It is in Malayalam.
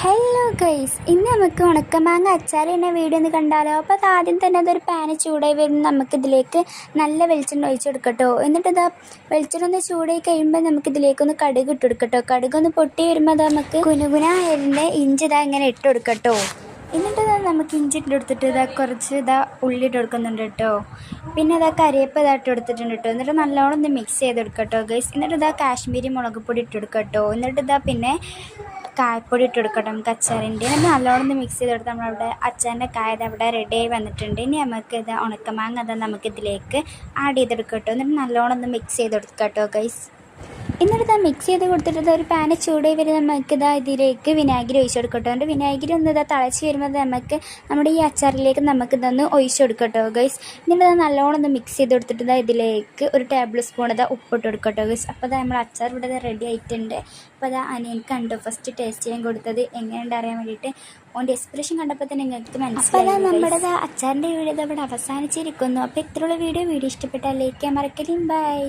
ഹലോ ഗൈസ്, ഇന്ന് നമുക്ക് ഉണക്കമാങ്ങ അച്ചാർ എന്ന വീഡിയോ ഒന്ന് കണ്ടാലോ. അപ്പോൾ അത് ആദ്യം തന്നെ അതൊരു പാന് ചൂടായി വരുമ്പോൾ നമുക്കിതിലേക്ക് നല്ല വെളിച്ചെണ്ണ ഒഴിച്ചെടുക്കട്ടോ. എന്നിട്ട് ഇതാ വെളിച്ചെണ്ണ ഒന്ന് ചൂടായി കഴിയുമ്പോൾ നമുക്കിതിലേക്കൊന്ന് കടുക് ഇട്ടെടുക്കട്ടോ. കടുകൊന്ന് പൊട്ടി വരുമ്പോൾ അത് നമുക്ക് കുനുകുന അരിൻ്റെ ഇഞ്ചി ഇതാ ഇങ്ങനെ ഇട്ടെടുക്കട്ടോ. എന്നിട്ട് നമുക്ക് ഇഞ്ചി ഇട്ടെടുത്തിട്ട് കുറച്ച് ഉള്ളി ഇട്ട് കൊടുക്കുന്നുണ്ട് കേട്ടോ. പിന്നെ കറിവേപ്പ് ഇട്ട് കൊടുത്തിട്ടുണ്ട് കേട്ടോ. എന്നിട്ട് നല്ലോണം ഒന്ന് മിക്സ് ചെയ്തെടുക്കട്ടോ ഗൈസ്. എന്നിട്ട് കാശ്മീരി മുളക് പൊടി ഇട്ടെടുക്കട്ടോ. എന്നിട്ട് പിന്നെ കായപ്പൊടി ഇട്ടെടുക്കട്ടോ നമുക്ക് അച്ചാറിൻ്റെ. എന്നിട്ട് നല്ലോണം ഒന്ന് മിക്സ് ചെയ്തെടുത്ത് നമ്മളവിടെ അച്ചാറിൻ്റെ കായ അവിടെ റെഡി ആയി വന്നിട്ടുണ്ട്. ഇനി നമുക്ക് ഉണക്കമാങ്ങ നമുക്കിതിലേക്ക് ആഡ് ചെയ്തെടുക്കട്ടോ. എന്നിട്ട് നല്ലോണം ഒന്ന് മിക്സ് ചെയ്തെടുക്കട്ടോ ഗൈസ്. എന്നിട്ട് മിക്സ് ചെയ്ത് കൊടുത്തിട്ട് ഒരു പാന് ചൂടായി വരുന്നത് നമുക്ക് ഇതിലേക്ക് വിനാഗിരി ഒഴിച്ചെടുക്കട്ടോ. എന്നിട്ട് വിനാഗിരി ഒന്ന് തിളച്ച് വരുമ്പോൾ നമുക്ക് നമ്മുടെ ഈ അച്ചാറിലേക്ക് നമുക്ക് ഇതൊന്ന് ഒഴിച്ചെടുക്കട്ടോ ഗൈസ്. എന്നിട്ട് നല്ലോണം ഒന്ന് മിക്സ് ചെയ്ത് കൊടുത്തിട്ട് ഇതിലേക്ക് ഒരു ടേബിൾ സ്പൂൺ ഉപ്പിട്ട് കൊടുക്കട്ടോ ഗൈസ്. അപ്പോൾ നമ്മൾ അച്ചാർ ഇവിടെ റെഡി ആയിട്ടുണ്ട്. അപ്പോൾ അനിയൻ കണ്ടു ഫസ്റ്റ് ടേസ്റ്റ് ചെയ്യാൻ കൊടുത്തത് എങ്ങനെയുണ്ട് അറിയാൻ വേണ്ടിയിട്ട്. ഓൻ്റെ എക്സ്പ്രഷൻ കണ്ടപ്പോൾ തന്നെ നിങ്ങൾക്ക് മനസ്സിലായി. അപ്പോൾ നമ്മുടെ അച്ചാറിൻ്റെ വീഡിയോ ഇവിടെ അവസാനിച്ചിരിക്കുന്നു. അപ്പോൾ ഇത്രയുള്ള വീഡിയോ ഇഷ്ടപ്പെട്ടാൽ ലൈക്ക് ചെയ്യാൻ മറക്കലും. ബൈ.